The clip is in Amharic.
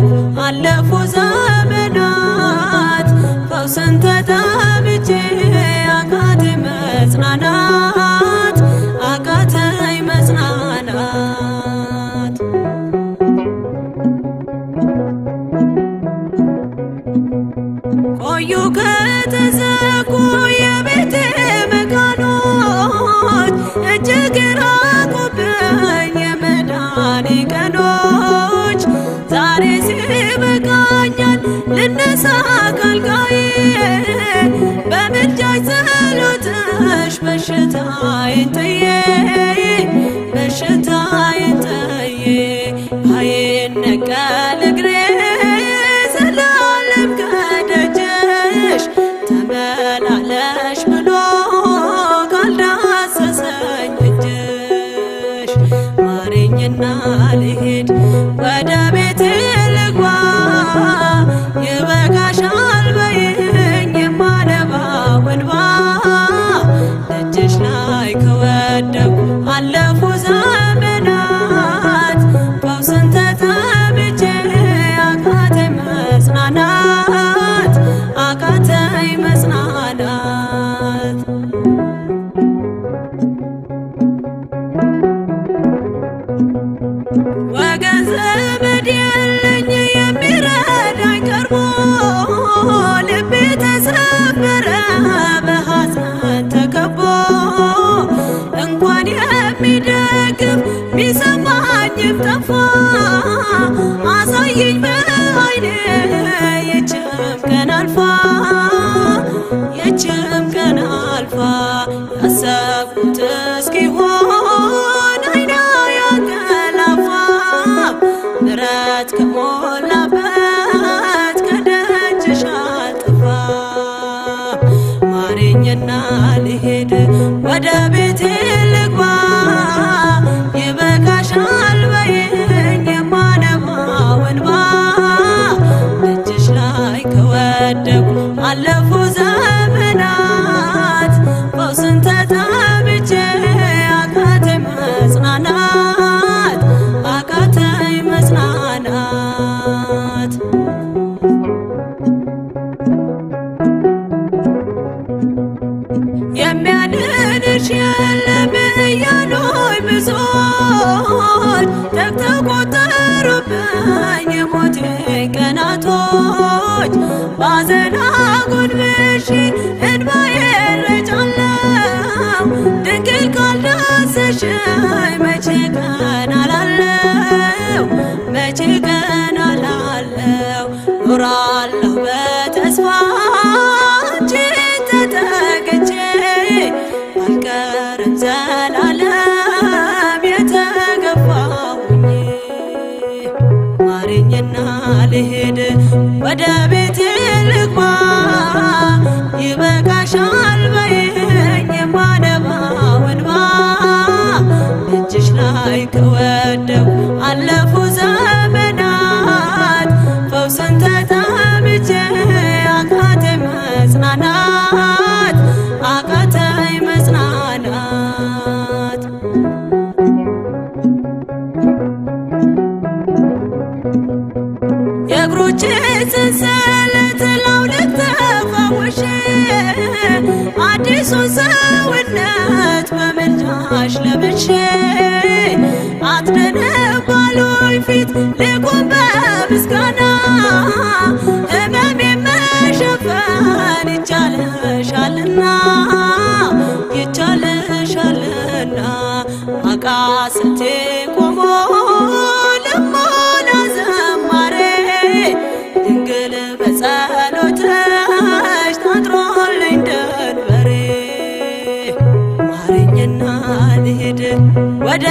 ከወደኩ አለፉ ዘመናት ፈውስን ተጠምቼ አቃተኝ መጽናናት አቃተኝ መጽናናት። ቆዩ ከተዘጉ የቤቴ መቃኖች እጅግ ራቁብኝ የመዳኔ ቀኖች። ዛሬ ሲበቃኛል ልነሳ ካልጋዬ በምልጃሽ ጸሎትሽ በሽታዬን ጥዬ በሽታዬን ጥዬ አይነቀል እግሬ ዘላለም ከደጅሽ ተመላለሽ ብሎ ካልዳሰሰኝ እጅሽ። ማረኝና ልሂድ ወደ ቤቴ ልግባ ይበቃሻል በይኝ የማነባው እንባ። ደጅሽ ላይ ከወደኩ አለፉ ዘመናት ፈውስን ተጠምቼ አቃተኝ መጽናናት አቃተኝ መጽናናት። ወገን ዘመድ የለኝ የሚረዳኝ ቀርቦ ልቤ ተሰበረ በሐዘን ተከቦ። እንኳን የሚደግፍ ሚሰማኝም ጠፋ አሳየኝ በዓይኔ ይህችም ቀን አልፋ ይህችም ቀን አልፋ ያሰብኩት እስኪሆን አይኔ ያንቀላፋ ምሕረት ከሞላበት ከደጅሽ አልጠፋም። ማረኝና ልሂድ ወደ ቤቴ ልግባ ይበቃሻል በይኝ የማነባው እንባ። ደጅሽ ላይ ከወደኩ አለፉ ዘመናት ፈውስን ተጠምቼ አቃተኝ መጽናናት አቃተኝ መጽናናት። የሚያድንሽ የለም እያሉኝ ብዙዎች ተግተው ቆጠሩብኝ የሞቴ ቀናቶች። ባዘን አጎንብሼ እንባዬን ረጫለሁ ድንግል ካልዳሰሽኝ መቼ ቀን አላለው መቼ ቀን አላለው። ኖራለሁ በተስፋ አንቺን ተጠግቼ አልቀርም ዘላለም የተገፋሁኝ። ማረኝና ልሂድ ወደ ቤቴ ልግባ ይበቃሻል በይኝ የማነባው እንባ። እጅሽ ላይ ከወደኩ አለፉ ዘመናት ፈውስን ተጠምቼ አቃተኝ መጽናናት አቃተኝ መጽናናት። የእግሮቼ ሰንሰለት ላውልቅ ተፈውሼ አዲሱን ሰውነት በምልጃሽ ለብሼ አትደንቅ ባሉኝ ፊት ልቁም በምስጋና ሕመሜን መሸፈን ይቻልሻልና ይቻልሻልና። አቃስቴ ቆሞ ልሞላ ዘማሬ ድንግል በጸሎትሽ ታጥሮልኝ ደንበሬ። ማረኝና ልሂድ ወደ